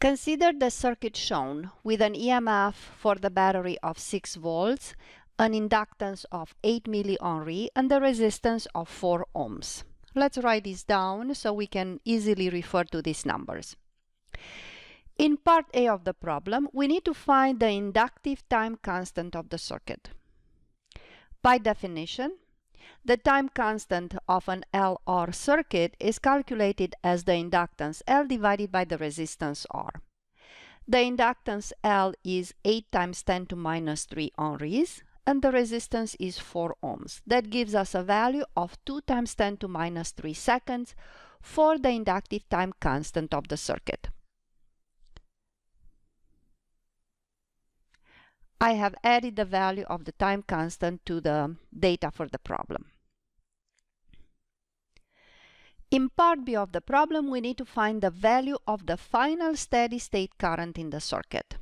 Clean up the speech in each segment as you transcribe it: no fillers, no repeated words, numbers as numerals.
Consider the circuit shown with an EMF for the battery of 6 volts, an inductance of 8 millihenry, and the resistance of 4 ohms. Let's write this down so we can easily refer to these numbers. In part A of the problem, we need to find the inductive time constant of the circuit. By definition, the time constant of an LR circuit is calculated as the inductance L divided by the resistance R. The inductance L is 8 times 10 to minus 3 henries, and the resistance is 4 ohms. That gives us a value of 2 times 10 to minus 3 seconds for the inductive time constant of the circuit. I have added the value of the time constant to the data for the problem. In part B of the problem, we need to find the value of the final steady-state current in the circuit.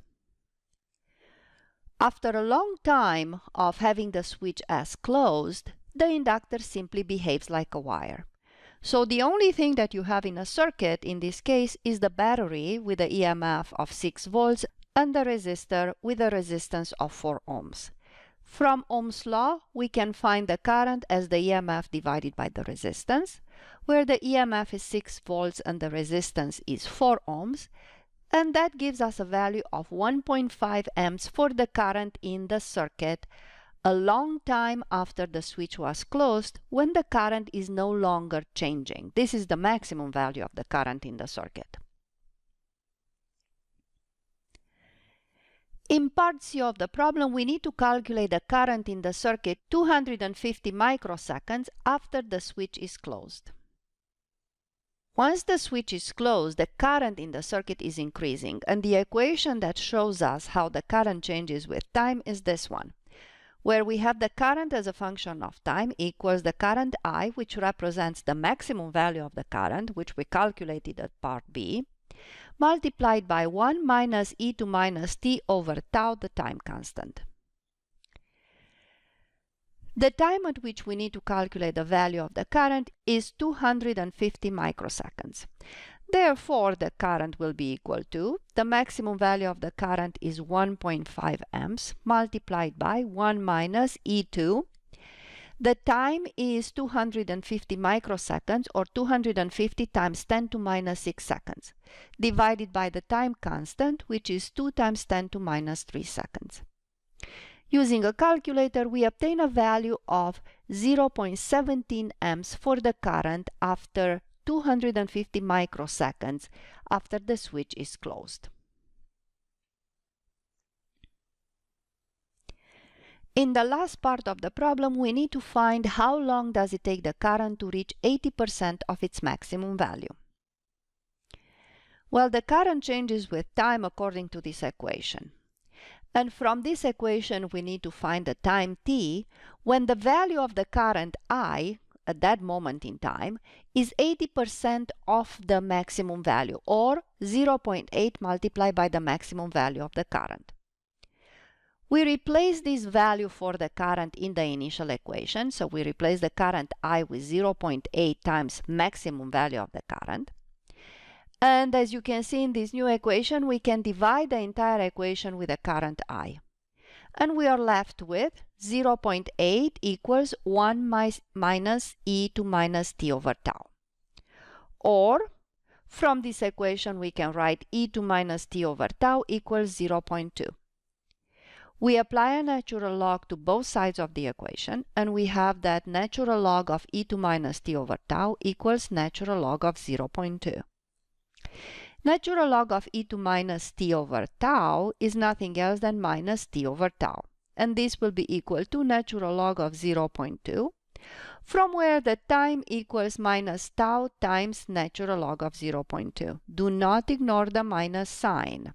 After a long time of having the switch S closed, the inductor simply behaves like a wire. So the only thing that you have in a circuit in this case is the battery with the EMF of 6 volts and the resistor with a resistance of 4 ohms. From Ohm's law, we can find the current as the EMF divided by the resistance, where the EMF is 6 volts and the resistance is 4 ohms, and that gives us a value of 1.5 amps for the current in the circuit a long time after the switch was closed, when the current is no longer changing. This is the maximum value of the current in the circuit. In part C of the problem, we need to calculate the current in the circuit 250 microseconds after the switch is closed. Once the switch is closed, the current in the circuit is increasing, and the equation that shows us how the current changes with time is this one, where we have the current as a function of time equals the current I, which represents the maximum value of the current, which we calculated at part B, multiplied by 1 minus e to minus t over tau, the time constant. The time at which we need to calculate the value of the current is 250 microseconds. Therefore, the current will be equal to, the maximum value of the current is 1.5 amps multiplied by 1 minus E2. The time is 250 microseconds, or 250 times 10 to minus 6 seconds, divided by the time constant, which is 2 times 10 to minus 3 seconds. Using a calculator, we obtain a value of 0.17 amps for the current after 250 microseconds after the switch is closed. In the last part of the problem, we need to find how long does it take the current to reach 80% of its maximum value. Well, the current changes with time according to this equation. And from this equation, we need to find the time t when the value of the current I at that moment in time is 80% of the maximum value, or 0.8 multiplied by the maximum value of the current. We replace this value for the current in the initial equation, so we replace the current I with 0.8 times maximum value of the current. And as you can see in this new equation, we can divide the entire equation with the current I. And we are left with 0.8 equals 1 minus e to minus t over tau. Or, from this equation, we can write e to minus t over tau equals 0.2. We apply a natural log to both sides of the equation, and we have that natural log of e to minus t over tau equals natural log of 0.2. Natural log of e to minus t over tau is nothing else than minus t over tau, and this will be equal to natural log of 0.2, from where the time equals minus tau times natural log of 0.2. Do not ignore the minus sign.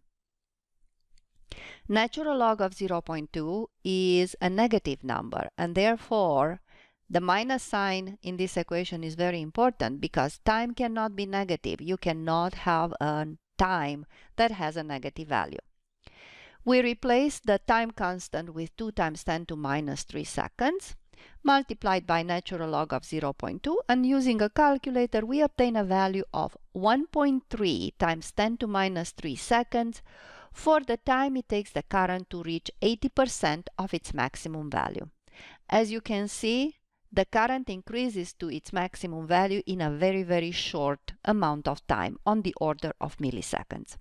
Natural log of 0.2 is a negative number, and therefore the minus sign in this equation is very important, because time cannot be negative. You cannot have a time that has a negative value. We replace the time constant with 2 times 10 to minus 3 seconds, multiplied by natural log of 0.2, and using a calculator we obtain a value of 1.3 times 10 to minus 3 seconds for the time it takes the current to reach 80% of its maximum value. As you can see, the current increases to its maximum value in a very short amount of time, on the order of milliseconds.